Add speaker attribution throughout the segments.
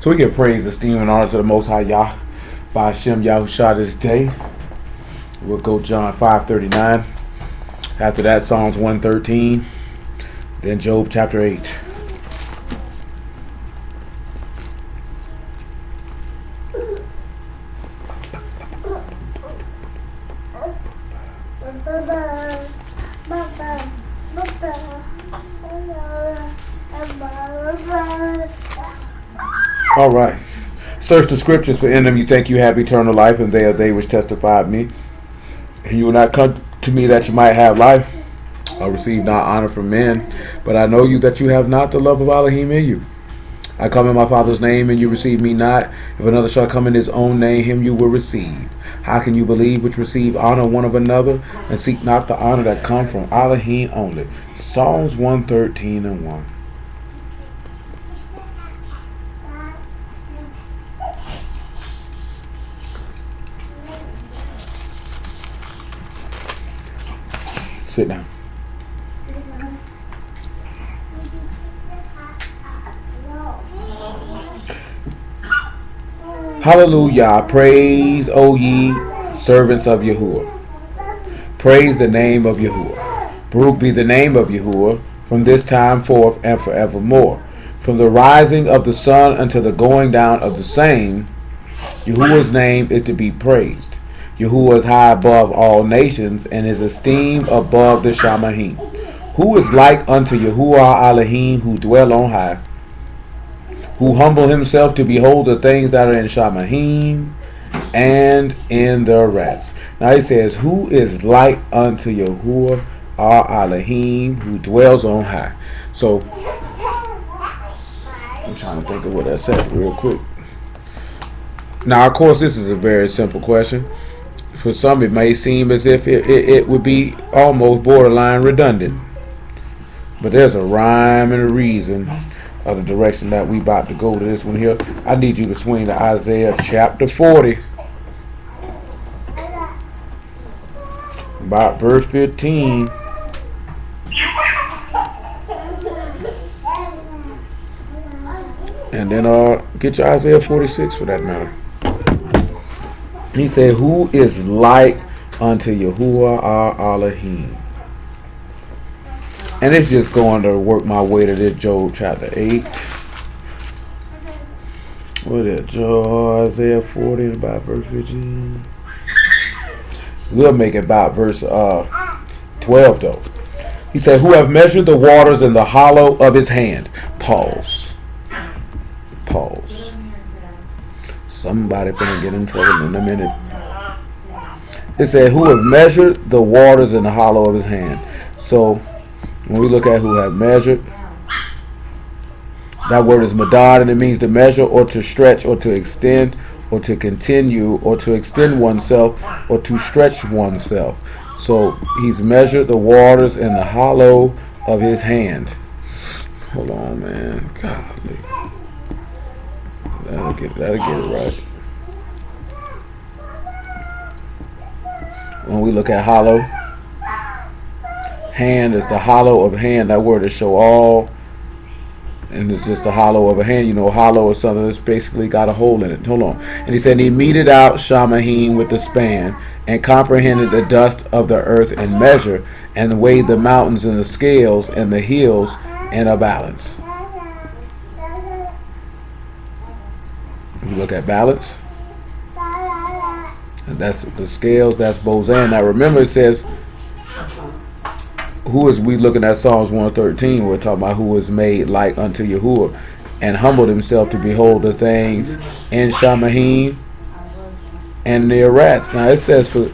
Speaker 1: So we give praise, esteem, and honor to the Most High Yah by Hashem Yahushua this day. We'll go John 5:39. After that, Psalms 113. Then Job chapter 8. All right. Search the scriptures, for in them you think you have eternal life, and they are they which testify of me. And you will not come to me that you might have life. I receive not honor from men, but I know you that you have not the love of Elohim in you. I come in my Father's name, and you receive me not. If another shall come in his own name, him you will receive. How can you believe which receive honor one of another, and seek not the honor that come from Elohim only? Psalms 113 and 1. Sit down. Hallelujah. Praise, O ye servants of Yahuwah. Praise the name of Yahuwah. Baruch be the name of Yahuwah from this time forth and forevermore. From the rising of the sun until the going down of the same, Yahuwah's name is to be praised. Yahuwah is high above all nations, and is esteemed above the Shamahim. Who is like unto Yahuwah Elohim, who dwell on high, who humble himself to behold the things that are in Shamahim and in their wrath. Now he says, who is like unto Yahuwah Elohim, who dwells on high. So I'm trying to think of what that said real quick. Now, of course, this is a very simple question. For some, it may seem as if it would be almost borderline redundant. But there's a rhyme and a reason of the direction that we about to go to this one here. I need you to swing to Isaiah chapter 40. About verse 15. And then get your Isaiah 46 for that matter. He said, who is like unto Yahuwah our Elohim? And it's just going to work my way to this Job chapter 8. What is it? Isaiah 40 about verse 15. We'll make it about verse 12 though. He said, who have measured the waters in the hollow of his hand. Pause. Pause. Somebody finna get in trouble in a minute. It said, who have measured the waters in the hollow of his hand. So, when we look at who have measured, that word is madad, and it means to measure or to stretch or to extend or to continue or to extend oneself or to stretch oneself. So, he's measured the waters in the hollow of his hand. Hold on, man. Golly. That'll get it right. When we look at hollow, hand is the hollow of hand. That word is show all, and it's just the hollow of a hand. You know, hollow is something that's basically got a hole in it. Hold on. And he said, he meted out Shamahim with the span, and comprehended the dust of the earth in measure, and weighed the mountains in the scales, and the hills in a balance. You look at balance, and that's the scales, that's Bozan. Now remember, it says, who is we looking at Psalms 113? We're talking about who is made like unto Yahuwah, and humbled himself to behold the things in Shamahim and near rats. Now it says, for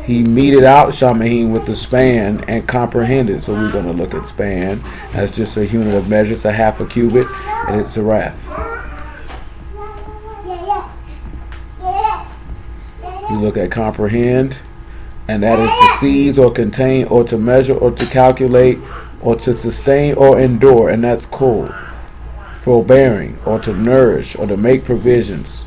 Speaker 1: he meted out Shamahim with the span and comprehended. So we're going to look at span. That's just a unit of measure. It's a half a cubit, and it's a wrath. You look at comprehend, and that is to seize or contain or to measure or to calculate or to sustain or endure, and that's cold. Forbearing or to nourish or to make provisions.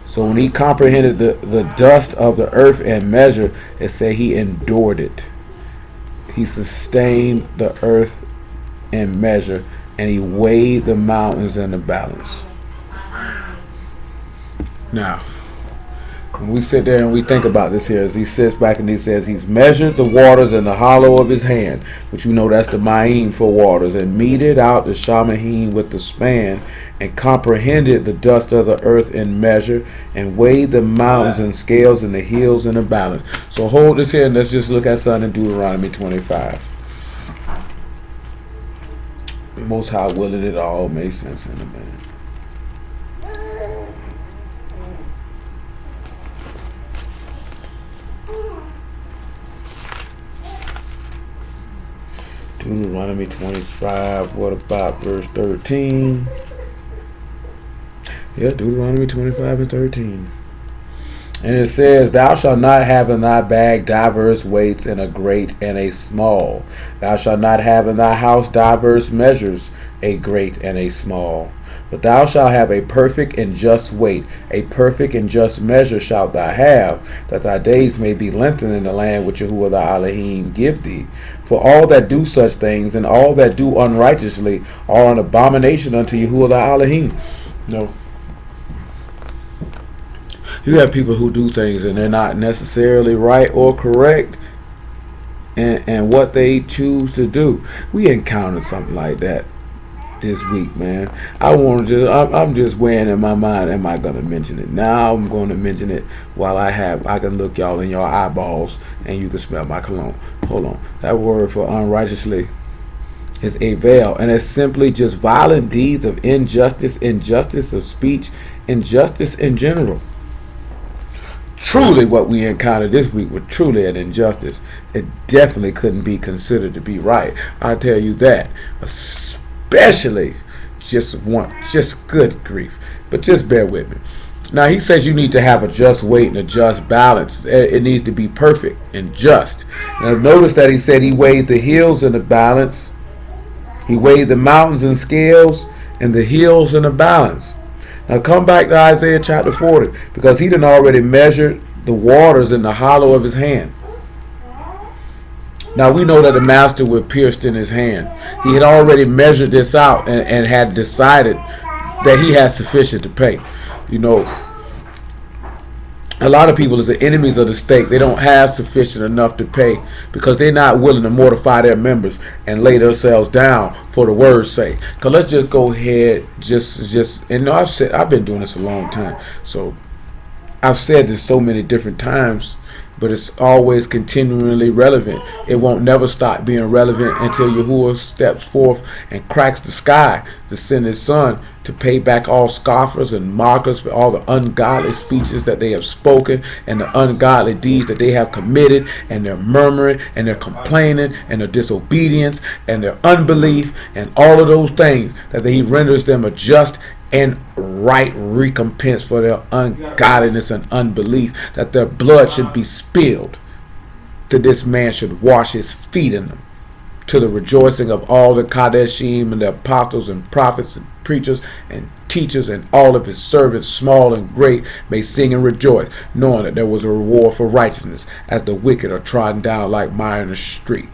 Speaker 1: So when he comprehended the dust of the earth and measure, it said he endured it. He sustained the earth and measure, and he weighed the mountains in the balance. Now, when we sit there and we think about this here, as he sits back and he says he's measured the waters in the hollow of his hand, which you know that's the ma'im for waters, and meted out the shamahim with the span, and comprehended the dust of the earth in measure, and weighed the mountains in scales and the hills in a balance. So hold this here and let's just look at something in Deuteronomy 25. The Most High willing it all makes sense in a minute. Deuteronomy 25, what about verse 13? Yeah, Deuteronomy 25 and 13. And it says, Thou shalt not have in thy bag diverse weights, and a great and a small. Thou shalt not have in thy house diverse measures, a great and a small. But thou shalt have a perfect and just weight, a perfect and just measure shalt thou have, that thy days may be lengthened in the land which Yahuwah thy Elohim give thee. For all that do such things, and all that do unrighteously, are an abomination unto Yahuwah thy Elohim. No. You have people who do things and they're not necessarily right or correct and what they choose to do. We encountered something like that this week, man. I'm just weighing in my mind, am I going to mention it? Now I'm going to mention it while I can look y'all in your eyeballs and you can smell my cologne. Hold on. That word for unrighteously is a veil, and it's simply just violent deeds of injustice of speech, injustice in general. Truly what we encountered this week was truly an injustice. It definitely couldn't be considered to be right. I'll tell you that. Especially just good grief. But just bear with me. Now he says you need to have a just weight and a just balance. It needs to be perfect and just. Now notice that he said he weighed the hills in a balance. He weighed the mountains in scales and the hills in a balance. Now come back to Isaiah chapter 40, because he done already measured the waters in the hollow of his hand. Now we know that the master was pierced in his hand. He had already measured this out and had decided that he had sufficient to pay. You know, a lot of people, as the enemies of the state, they don't have sufficient enough to pay because they're not willing to mortify their members and lay themselves down for the word's sake. Because let's just go ahead, and I've been doing this a long time, so I've said this so many different times, but it's always continually relevant. It won't never stop being relevant until Yahuwah steps forth and cracks the sky to send his son to pay back all scoffers and mockers for all the ungodly speeches that they have spoken and the ungodly deeds that they have committed, and their murmuring and their complaining and their disobedience and their unbelief and all of those things, that he renders them a just and right recompense for their ungodliness and unbelief, that their blood should be spilled, that this man should wash his feet in them, to the rejoicing of all the Kadeshim and the apostles and prophets and preachers and teachers and all of his servants, small and great, may sing and rejoice, knowing that there was a reward for righteousness, as the wicked are trodden down like mire in the street.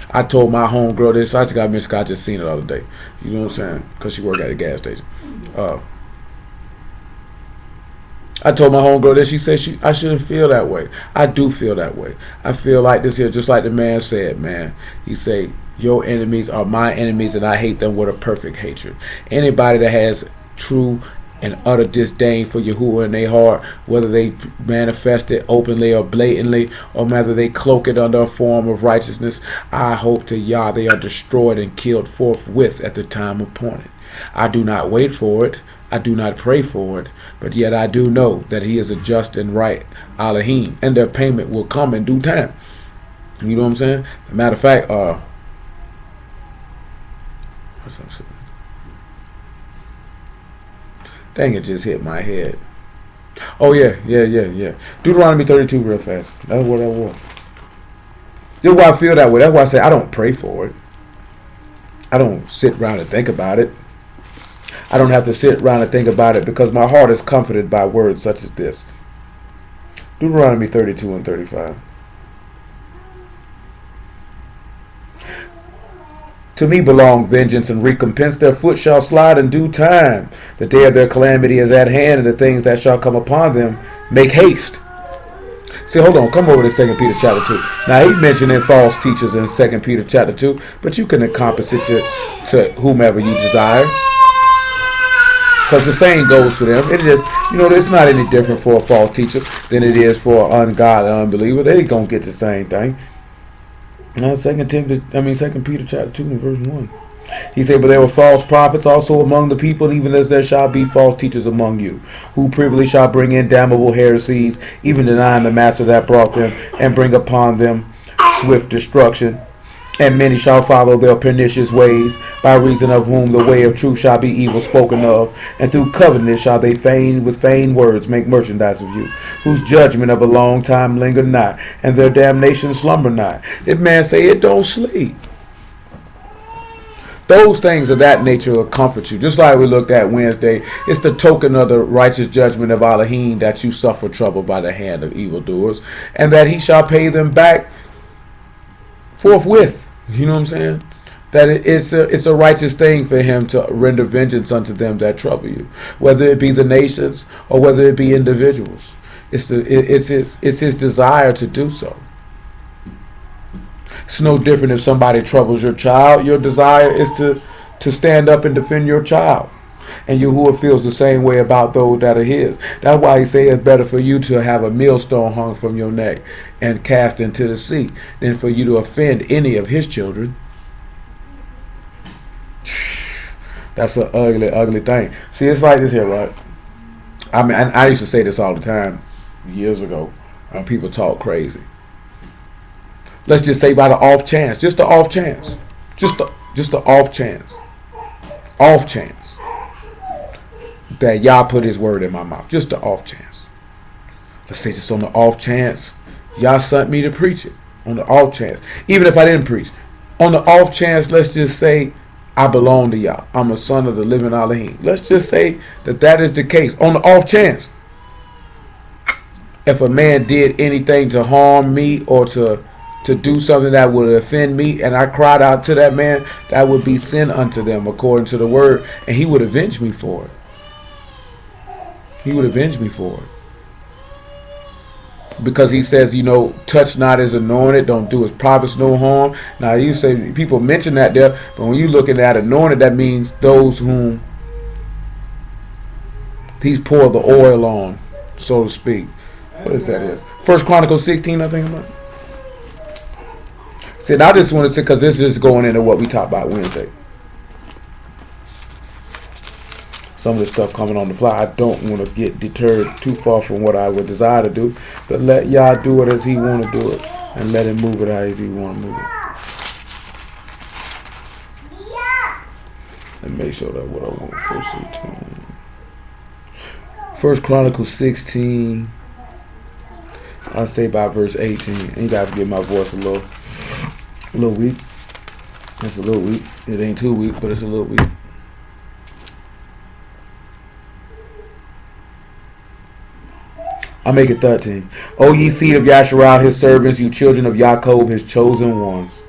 Speaker 1: I told my homegirl this. I just got mentioned. I just seen it the other day. You know what I'm saying? Because she worked at a gas station. I told my homegirl this. She said I shouldn't feel that way. I do feel that way. I feel like this here, just like the man said, man. He said, your enemies are my enemies, and I hate them with a perfect hatred. Anybody that has true and utter disdain for Yahuwah in their heart, whether they manifest it openly or blatantly, or whether they cloak it under a form of righteousness, I hope to Yah they are destroyed and killed forthwith at the time appointed. I do not wait for it. I do not pray for it, but yet I do know that he is a just and right Elohim, and their payment will come in due time. You know what I'm saying? As a matter of fact, what's up? Dang, it just hit my head. Oh, yeah. Deuteronomy 32 real fast. That's what I want. That's why I feel that way. That's why I say I don't pray for it. I don't sit around and think about it. I don't have to sit around and think about it because my heart is comforted by words such as this. Deuteronomy 32 and 35. To me belong vengeance and recompense. Their foot shall slide in due time. The day of their calamity is at hand, and the things that shall come upon them make haste. See, hold on. Come over to 2 Peter chapter 2. Now, he's mentioning false teachers in 2 Peter chapter 2, but you can encompass it to whomever you desire. Because the same goes for them. It just, it's not any different for a false teacher than it is for an ungodly unbeliever. They going to get the same thing. Now, 2 Peter chapter 2 and verse 1. He said, but there were false prophets also among the people, even as there shall be false teachers among you, who privily shall bring in damnable heresies, even denying the master that brought them, and bring upon them swift destruction. And many shall follow their pernicious ways, by reason of whom the way of truth shall be evil spoken of, and through covetousness shall they with vain words make merchandise of you, whose judgment of a long time linger not, and their damnation slumber not. If man say it don't sleep. Those things of that nature will comfort you. Just like we looked at Wednesday, it's the token of the righteous judgment of Elohim that you suffer trouble by the hand of evildoers, and that he shall pay them back forthwith. You know what I'm saying? That it's a righteous thing for him to render vengeance unto them that trouble you, whether it be the nations or whether it be individuals. It's his desire to do so. It's no different if somebody troubles your child. Your desire is to stand up and defend your child. And Yahuwah feels the same way about those that are his. That's why he says it's better for you to have a millstone hung from your neck and cast into the sea than for you to offend any of his children. That's an ugly, ugly thing. See, it's like this here, right? I mean, I used to say this all the time years ago. People talk crazy. Let's just say by the off chance, just the off chance, just the off chance that Yah put his word in my mouth, just the off chance. Let's say just on the off chance Yah sent me to preach it, on the off chance, even if I didn't preach, on the off chance, let's just say I belong to Yah, I'm a son of the living Elohim. Let's just say that is the case, on the off chance. If a man did anything to harm me or to do something that would offend me, and I cried out to that man, that would be sin unto them according to the word, and he would avenge me for it. He would avenge me for it. Because he says, touch not his anointed, don't do his prophets no harm. Now you say, people mention that there, but when you looking at anointed, that means those whom he's poured the oil on, so to speak. What is that is? 1 Chronicles 16, I think about. See, I just want to say, because this is going into what we talked about Wednesday. Some of the stuff coming on the fly, I don't want to get deterred too far from what I would desire to do, but let Yah do it as he want to do it, and let him move it as he want to move it. And make sure that what I want to proceed to. 1 Chronicles 16, I'll say by verse 18. And you got to give my voice a little weak. It's a little weak. It ain't too weak, but it's a little weak. I'll make it 13. O ye seed of Yasharal, his servants, you children of Yaakov, his chosen ones.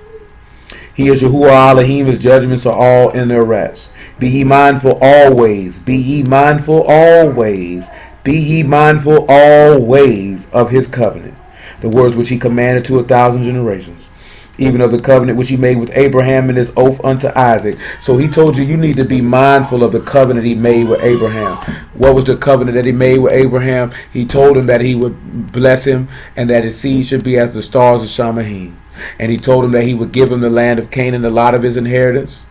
Speaker 1: He is Yahuwah Elohim, his judgments are all in their rest. Be ye mindful always. Be ye mindful always. Be ye mindful always of his covenant, the words which he commanded to 1,000 generations, even of the covenant which he made with Abraham and his oath unto Isaac. So he told you need to be mindful of the covenant he made with Abraham. What was the covenant that he made with Abraham? He told him that he would bless him and that his seed should be as the stars of Shamahim. And he told him that he would give him the land of Canaan, a lot of his inheritance.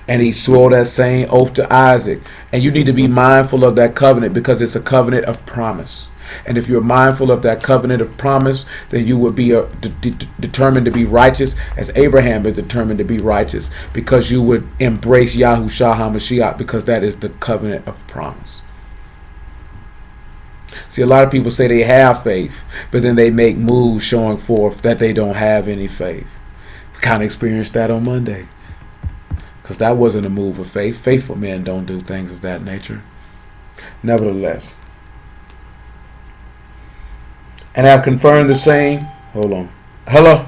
Speaker 1: And he swore that same oath to Isaac. And you need to be mindful of that covenant because it's a covenant of promise. And if you're mindful of that covenant of promise, then you will be determined to be righteous as Abraham is determined to be righteous, because you would embrace Yahushua HaMashiach, because that is the covenant of promise. See, a lot of people say they have faith, but then they make moves showing forth that they don't have any faith. We kind of experienced that on Monday, because that wasn't a move of faith. Faithful men don't do things of that nature. Nevertheless, and have confirmed the same. Hold on. Hello.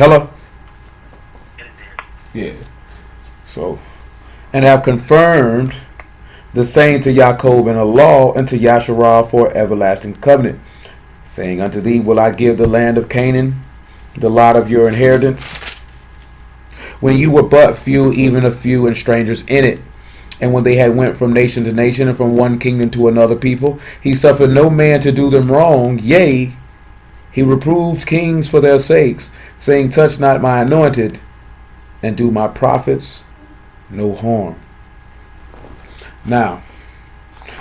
Speaker 1: Hello? Yeah. So, and have confirmed the same to Jacob in a law, and to Yasharah for everlasting covenant, saying, unto thee will I give the land of Canaan, the lot of your inheritance, when you were but few, even a few, and strangers in it. And when they had went from nation to nation, and from one kingdom to another people, he suffered no man to do them wrong. Yea, he reproved kings for their sakes, saying, touch not my anointed, and do my prophets no harm. Now,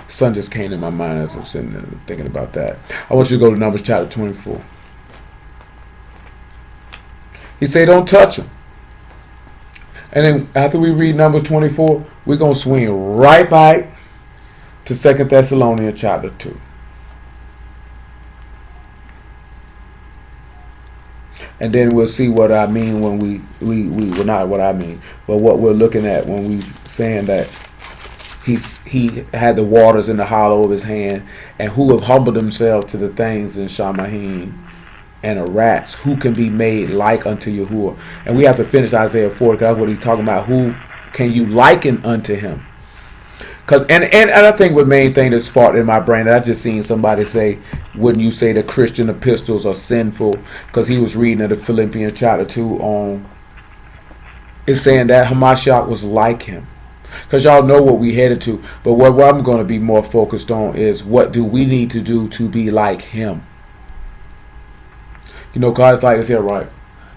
Speaker 1: sun just came in my mind as I'm sitting there thinking about that. I want you to go to Numbers chapter 24. He said, don't touch them. And then after we read Numbers 24, we're going to swing right back to 2 Thessalonians chapter 2. And then we'll see what I mean when we well, not what I mean, but what we're looking at when we saying that he had the waters in the hollow of his hand, and who have humbled themselves to the things in Shamahim and the rats, who can be made like unto Yahuwah. And we have to finish Isaiah 40, because that's what he's talking about. Who can you liken unto him? Cause and I think the main thing that sparked in my brain, that I just seen somebody say, wouldn't you say the Christian epistles are sinful? Because he was reading the Philippians chapter 2 on, it's saying that Hamashiach was like him. Because y'all know what we headed to. But what I'm going to be more focused on is, what do we need to do to be like him? You know, God's like this here, right?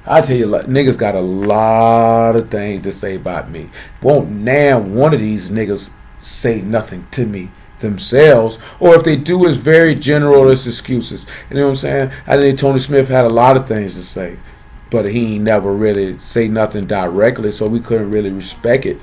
Speaker 1: I tell you, niggas got a lot of things to say about me. Won't now one of these niggas say nothing to me themselves, or if they do, it's very general. It's excuses. You know what I'm saying? I think Tony Smith had a lot of things to say, but he never really say nothing directly, so we couldn't really respect it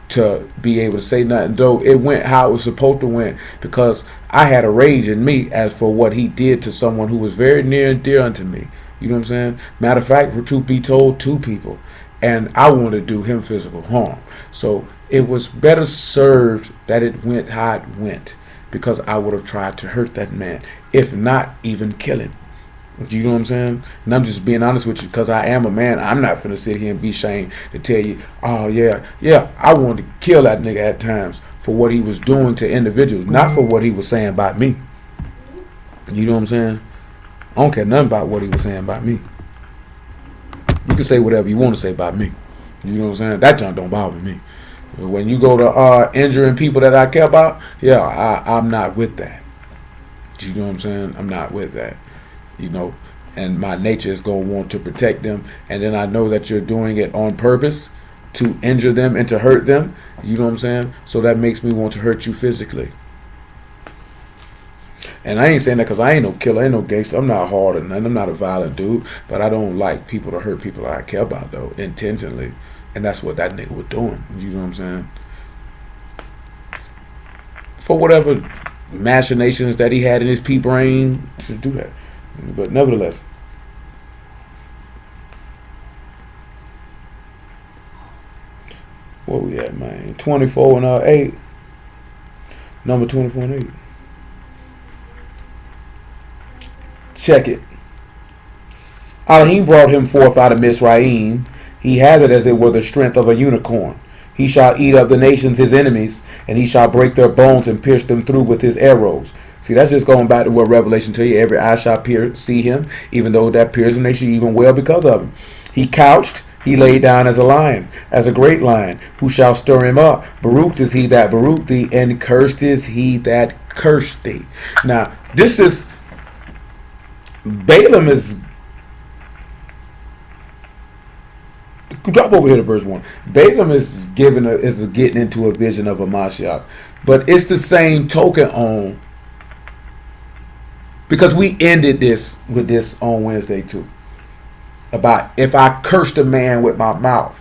Speaker 1: to be able to say nothing, though it went how it was supposed to went, because I had a rage in me as for what he did to someone who was very near and dear unto me. You know what I'm saying? Matter of fact, truth be told, 2 people, and I wanted to do him physical harm. So it was better served that it went how it went, because I would have tried to hurt that man, if not even kill him. You know what I'm saying? And I'm just being honest with you, because I am a man. I'm not finna sit here and be ashamed to tell you, oh yeah, I wanted to kill that nigga at times for what he was doing to individuals, not for what he was saying about me. You know what I'm saying? I don't care nothing about what he was saying about me. You can say whatever you want to say about me. You know what I'm saying? That junk don't bother me. When you go to injuring people that I care about, yeah, I'm not with that. You know what I'm saying? I'm not with that. You know, and my nature is going to want to protect them, and then I know that you're doing it on purpose to injure them and to hurt them. You know what I'm saying? So that makes me want to hurt you physically. And I ain't saying that because I ain't no killer, I ain't no gangster. I'm not hard or nothing. I'm not a violent dude, but I don't like people to hurt people that I care about, though, intentionally. And that's what that nigga was doing. You know what I'm saying? For whatever machinations that he had in his pea brain to do that. But nevertheless, what we at, man? 24 and 8. Number 24 and 8. Check it. Elohim brought him forth out of Mizraim. He had it as it were the strength of a unicorn. He shall eat up the nations his enemies, and he shall break their bones and pierce them through with his arrows. See, that's just going back to what Revelation tell you. Every eye shall see him, even though that piercing they should even well because of him. He couched, he laid down as a lion, as a great lion. Who shall stir him up? Baruch is he that baruch thee, and cursed is he that cursed thee. Now, this is, Balaam is, drop over here to verse 1. Balaam is getting into a vision of a Mashiach. But it's the same token on, because we ended this with this on Wednesday too. About if I cursed a man with my mouth,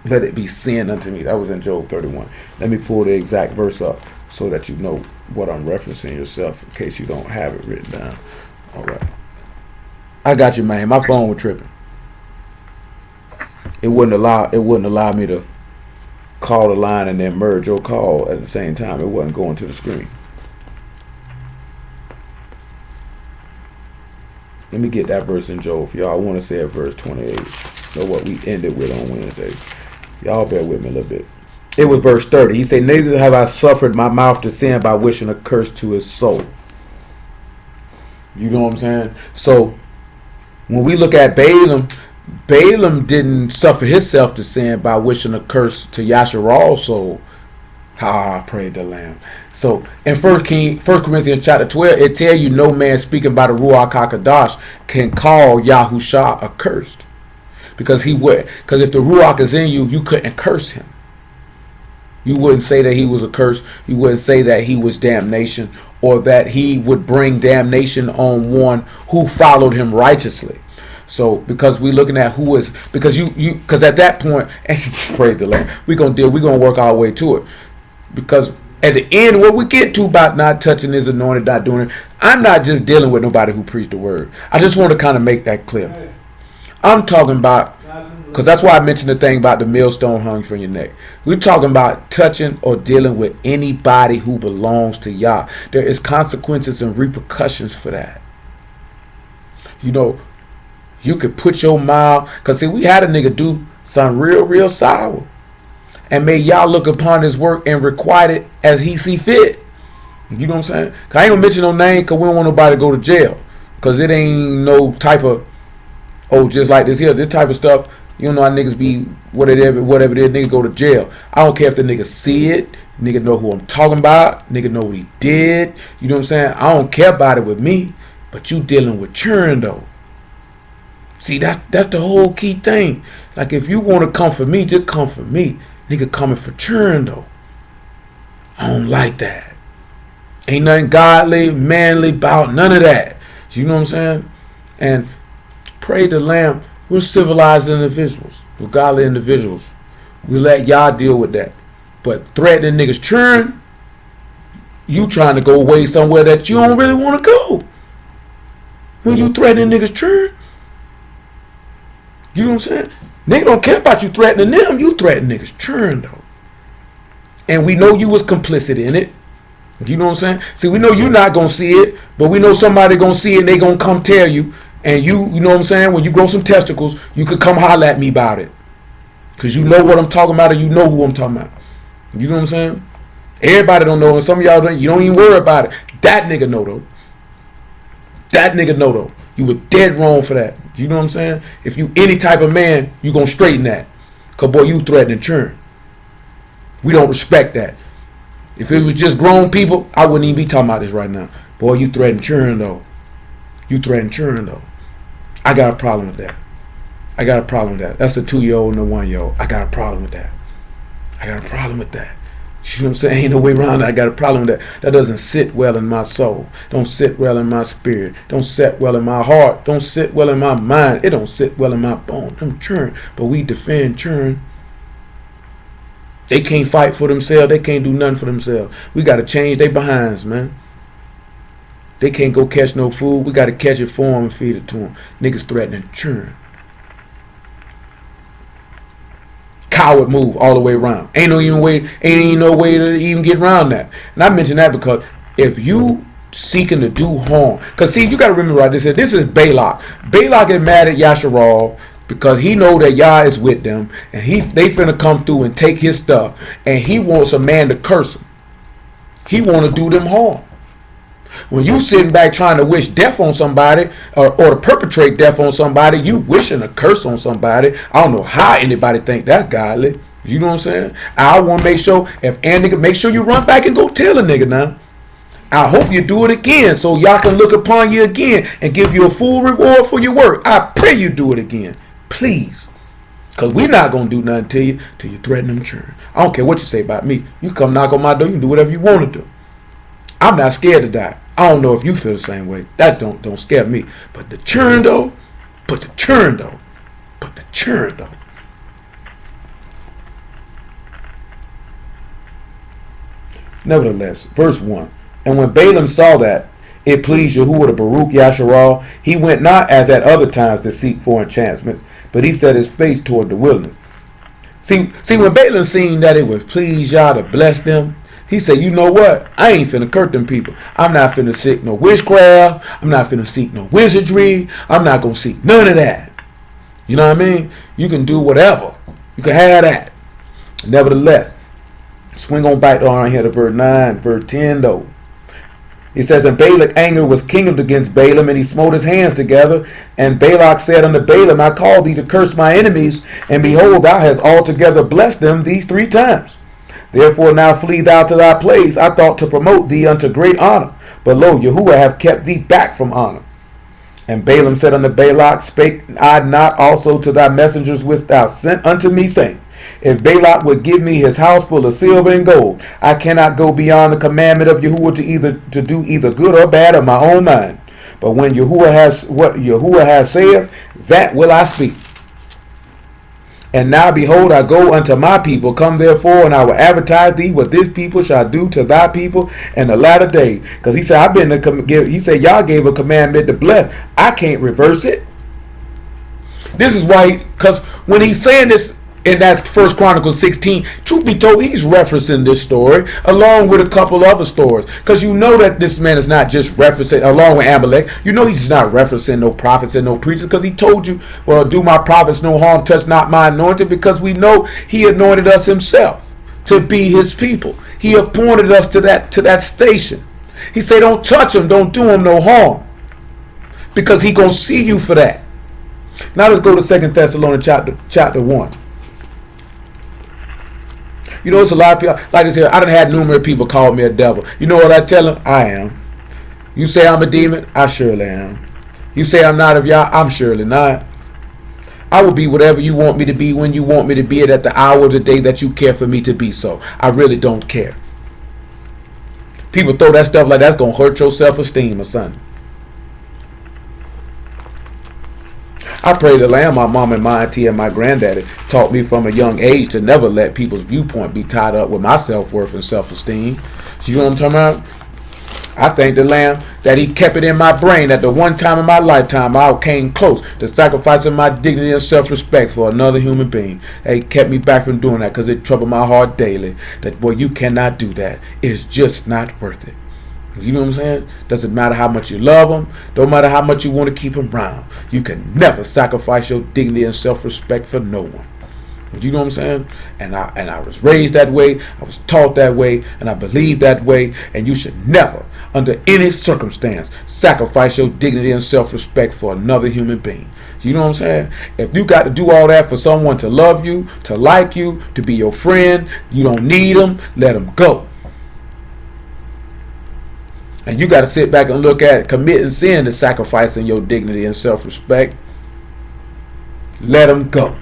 Speaker 1: let it be sin unto me. That was in Job 31. Let me pull the exact verse up so that you know what I'm referencing yourself, in case you don't have it written down. All right. I got you, man. My phone was tripping. It wouldn't allow me to call the line and then merge your call at the same time. It wasn't going to the screen. Let me get that verse in Job for y'all. I want to say at verse 28. Know what we ended with on Wednesday. Y'all bear with me a little bit. It was verse 30. He said, neither have I suffered my mouth to sin by wishing a curse to his soul. You know what I'm saying? So when we look at Balaam, Balaam didn't suffer himself to sin by wishing a curse to Yasharal's soul. I prayed the Lamb. So in 1 Corinthians chapter 12, it tells you no man speaking by the Ruach HaKadosh can call Yahusha accursed. Because he would. Because if the Ruach is in you, you couldn't curse him. You wouldn't say that he was a curse. You wouldn't say that he was damnation, or that he would bring damnation on one who followed him righteously. So because we're looking at who is, because because at that point, praise the Lord, we're gonna work our way to it. Because at the end, what we get to about not touching his anointed, not doing it, I'm not just dealing with nobody who preached the word. I just want to kind of make that clear. I'm talking about, because that's why I mentioned the thing about the millstone hung from your neck. We're talking about touching or dealing with anybody who belongs to Yah. There is consequences and repercussions for that. You know, you could put your mouth, because see, we had a nigga do something real sour. And may Yah look upon his work and requite it as he see fit. You know what I'm saying? I ain't gonna mention no name because we don't want nobody to go to jail. Because it ain't no type of, just like this here, this type of stuff. You know how niggas be, whatever it is, niggas go to jail. I don't care if the nigga see it, nigga know who I'm talking about, nigga know what he did. You know what I'm saying? I don't care about it with me, but you dealing with churn though. See, that's the whole key thing. Like if you want to come for me, just come for me. Nigga coming for churn though. I don't like that. Ain't nothing godly, manly about none of that. You know what I'm saying? And pray the Lamb. We're civilized individuals. We're godly individuals. We let y'all deal with that. But threatening niggas churn, you trying to go away somewhere that you don't really want to go. When you threatening niggas churn, you know what I'm saying? Nigga don't care about you threatening them. You threaten niggas churn though. And we know you was complicit in it. You know what I'm saying? See, we know you not going to see it, but we know somebody going to see it and they going to come tell you. And you know what I'm saying? When you grow some testicles, you could come holler at me about it. Because you know what I'm talking about and you know who I'm talking about. You know what I'm saying? Everybody don't know. And some of y'all don't, you don't even worry about it. That nigga know though. That nigga know though. You were dead wrong for that. You know what I'm saying? If you any type of man, you going to straighten that. Because boy, you threatening churn. We don't respect that. If it was just grown people, I wouldn't even be talking about this right now. Boy, you threatening churn though. You threaten churn though. I got a problem with that. I got a problem with that. That's a 2-year-old and a 1-year-old. I got a problem with that. I got a problem with that. You know what I'm saying? Ain't no way around it. I got a problem with that. That doesn't sit well in my soul. Don't sit well in my spirit. Don't sit well in my heart. Don't sit well in my mind. It don't sit well in my bone. Them churn. But we defend churn. They can't fight for themselves. They can't do nothing for themselves. We got to change their behinds, man. They can't go catch no food. We got to catch it for them and feed it to them. Niggas threatening churn. Coward move all the way around. Ain't no way to even get around that. And I mention that because if you seeking to do harm, because see, you got to remember right, this is Balak. Balak is mad at Yasharal because he know that Yah is with them and they finna come through and take his stuff, and he wants a man to curse him. He want to do them harm. When you sitting back trying to wish death on somebody or to perpetrate death on somebody, you wishing a curse on somebody. I don't know how anybody think that's godly. You know what I'm saying? I want to make sure make sure you run back and go tell a nigga now. I hope you do it again so y'all can look upon you again and give you a full reward for your work. I pray you do it again. Please. Because we're not going to do nothing to you till you threaten them churn. I don't care what you say about me. You come knock on my door, you can do whatever you want to do. I'm not scared to die. I don't know if you feel the same way. That don't scare me. But the churn though. Nevertheless, verse 1. And when Balaam saw that it pleased Yahuwah to Baruch Yasharal, he went not as at other times to seek for enchantments, but he set his face toward the wilderness. See, when Balaam seen that it was pleased Yah to bless them, He said, you know what? I ain't finna curse them people. I'm not finna seek no witchcraft. I'm not finna seek no wizardry. I'm not gonna seek none of that. You know what I mean? You can do whatever. You can have that. Nevertheless, swing on back on here to verse 9, verse 10 though. He says, and Balak anger was kindled against Balaam, and he smote his hands together. And Balak said unto Balaam, I called thee to curse my enemies, and behold, thou hast altogether blessed them these 3 times. Therefore now flee thou to thy place. I thought to promote thee unto great honor, but lo, Yahuwah hath kept thee back from honor. And Balaam said unto Balak, spake I not also to thy messengers which thou sent unto me, saying, if Balak would give me his house full of silver and gold, I cannot go beyond the commandment of Yahuwah to do either good or bad of my own mind. But when Yahuwah has what Yahuwah has said, that will I speak. And now behold, I go unto my people. Come therefore, and I will advertise thee what this people shall do to thy people in the latter days. Because he said, he said, y'all gave a commandment to bless. I can't reverse it. This is why, because when he's saying this, and that's First Chronicles 16. Truth be told, he's referencing this story along with a couple other stories. Because you know that this man is not just referencing, along with Amalek, you know he's not referencing no prophets and no preachers. Because he told you, well, do my prophets no harm, touch not my anointed. Because we know he anointed us himself to be his people. He appointed us to that station. He said, don't touch him, don't do him no harm. Because he going to see you for that. Now let's go to 2 Thessalonians chapter 1. You know, it's a lot of people, like I said, I done had numerous people call me a devil. You know what I tell them? I am. You say I'm a demon? I surely am. You say I'm not of Yah? I'm surely not. I will be whatever you want me to be when you want me to be it at the hour of the day that you care for me to be so. I really don't care. People throw that stuff like that's going to hurt your self-esteem or something. I pray the Lamb, my mom and my auntie and my granddaddy taught me from a young age to never let people's viewpoint be tied up with my self-worth and self-esteem. So you know what I'm talking about? I thank the Lamb that he kept it in my brain that the one time in my lifetime I came close to sacrificing my dignity and self-respect for another human being. He kept me back from doing that because it troubled my heart daily. That, boy, you cannot do that. It's just not worth it. You know what I'm saying? Doesn't matter how much you love them. Don't matter how much you want to keep them around. You can never sacrifice your dignity and self-respect for no one. You know what I'm saying? And I was raised that way. I was taught that way. And I believe that way. And you should never, under any circumstance, sacrifice your dignity and self-respect for another human being. You know what I'm saying? If you got to do all that for someone to love you, to like you, to be your friend, you don't need them, let them go. And you got to sit back and look at committing sin to sacrificing your dignity and self-respect. Let them go.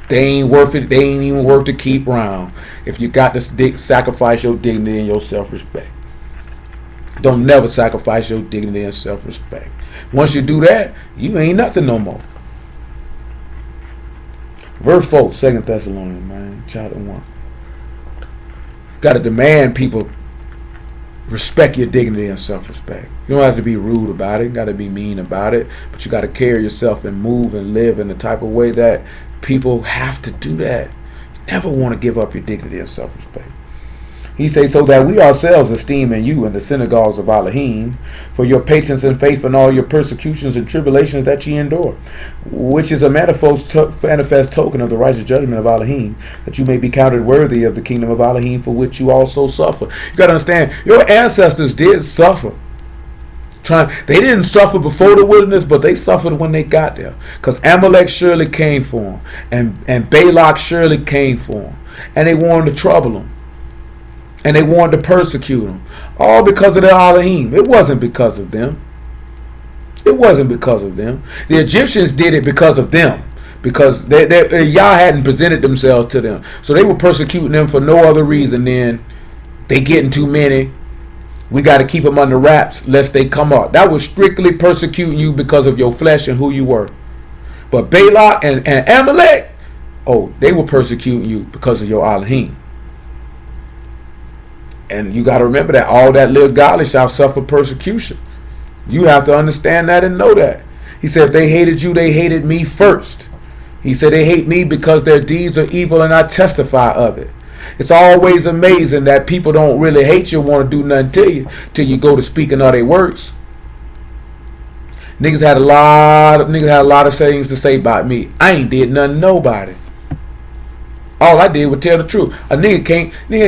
Speaker 1: They ain't worth it. They ain't even worth to keep around if you got to sacrifice your dignity and your self-respect. Don't never sacrifice your dignity and self-respect. Once you do that, you ain't nothing no more. Verse 4, 2 Thessalonians, man, chapter 1. Got to demand people respect your dignity and self-respect. You don't have to be rude about it. You got to be mean about it. But you got to carry yourself and move and live in the type of way that people have to do that. You never want to give up your dignity and self-respect. He says, so that we ourselves esteem in you in the synagogues of Elohim for your patience and faith in all your persecutions and tribulations that ye endure, which is a manifest token of the righteous judgment of Elohim, that you may be counted worthy of the kingdom of Elohim, for which you also suffer. You got to understand, your ancestors did suffer. They didn't suffer before the wilderness, but they suffered when they got there. Because Amalek surely came for them, and Balak surely came for them, and they wanted to trouble them. And they wanted to persecute them. All because of their Elohim. It wasn't because of them. It wasn't because of them. The Egyptians did it because of them. Because Yah hadn't presented themselves to them. So they were persecuting them for no other reason than they getting too many. We got to keep them under wraps lest they come up. That was strictly persecuting you because of your flesh and who you were. But Balak and Amalek, oh, they were persecuting you because of your Elohim. And you got to remember that all that live godly shall suffer persecution. You have to understand that and know that. He said, if they hated you, they hated me first. He said, they hate me because their deeds are evil and I testify of it. It's always amazing that people don't really hate you, want to do nothing to you, till you go to speaking of their works. Niggas had a lot of things to say about me. I ain't did nothing to nobody. All I did was tell the truth. A nigga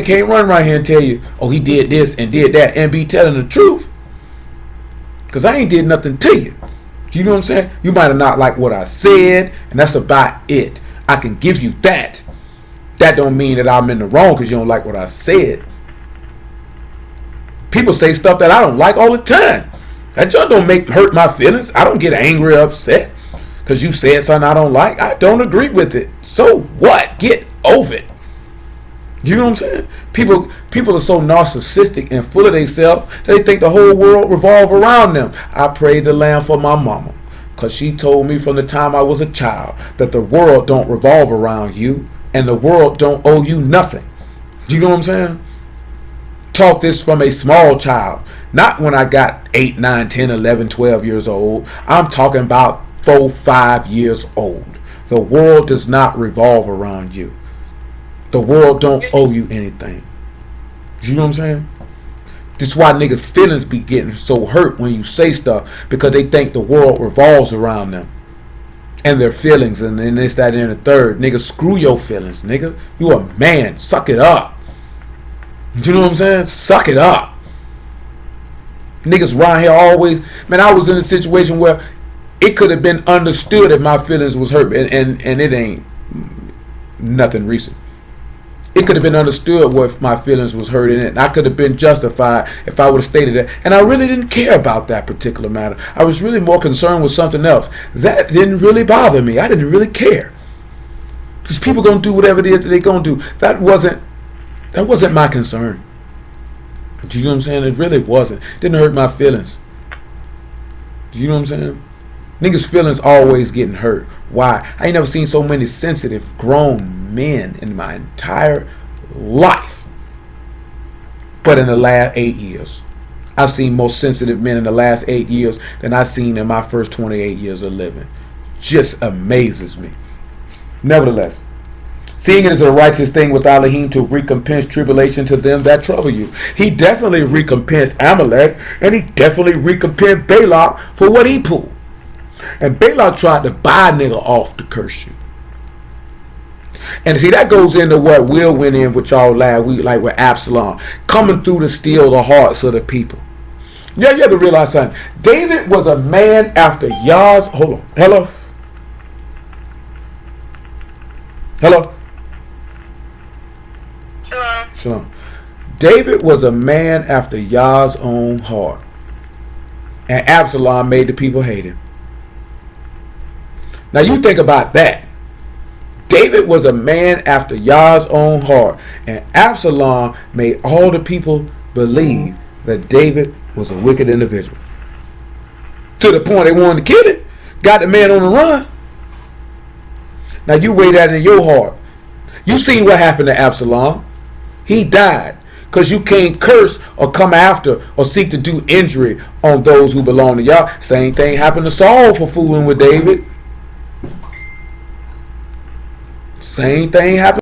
Speaker 1: can't run right here and tell you, oh, he did this and did that and be telling the truth. Cause I ain't did nothing to you. You know what I'm saying? You might have not liked what I said, and that's about it. I can give you that. That don't mean that I'm in the wrong because you don't like what I said. People say stuff that I don't like all the time. That just don't hurt my feelings. I don't get angry or upset because you said something I don't like. I don't agree with it. So what? Get over it. You know what I'm saying? People are so narcissistic and full of themselves, they think the whole world revolves around them. I praise the Lamb for my mama, because she told me from the time I was a child that the world don't revolve around you and the world don't owe you nothing. You know what I'm saying? Taught this from a small child. Not when I got 8, 9, 10, 11, 12 years old. I'm talking about 4, 5 years old. The world does not revolve around you. The world don't owe you anything. You know what I'm saying? This is why niggas' feelings be getting so hurt when you say stuff, because they think the world revolves around them and their feelings, and then this, that, and the third. Nigga, screw your feelings, nigga. You a man. Suck it up. You know what I'm saying? Suck it up. Niggas around here always, man, I was in a situation where it could have been understood if my feelings was hurt, and it ain't nothing recent. It could have been understood if my feelings was hurt in it, and I could have been justified if I would have stated that. And I really didn't care about that particular matter. I was really more concerned with something else. That didn't really bother me. I didn't really care. Because people gonna do whatever it is that they gonna do. That wasn't my concern. Do you know what I'm saying? It really wasn't. It didn't hurt my feelings. Do you know what I'm saying? Niggas' feelings always getting hurt. Why? I ain't never seen so many sensitive grown men in my entire life. But in the last 8 years, I've seen more sensitive men in the last 8 years than I've seen in my first 28 years of living. Just amazes me. Nevertheless, seeing it as a righteous thing with Elohim to recompense tribulation to them that trouble you. He definitely recompensed Amalek, and he definitely recompensed Balak for what he pulled. And Balak tried to buy a nigga off to curse you. And see, that goes into what Will went in with y'all last week, like with Absalom, coming through to steal the hearts of the people. Yeah, you have to realize something. David was a man after Yah's. Hold on. Hello? Hello?
Speaker 2: Shalom.
Speaker 1: Shalom. David was a man after Yah's own heart. And Absalom made the people hate him. Now you think about that. David was a man after Yah's own heart, and Absalom made all the people believe that David was a wicked individual. To the point they wanted to kill him. Got the man on the run. Now you weigh that in your heart. You seen what happened to Absalom. He died. Because you can't curse or come after or seek to do injury on those who belong to Yah. Same thing happened to Saul for fooling with David. Same thing happened.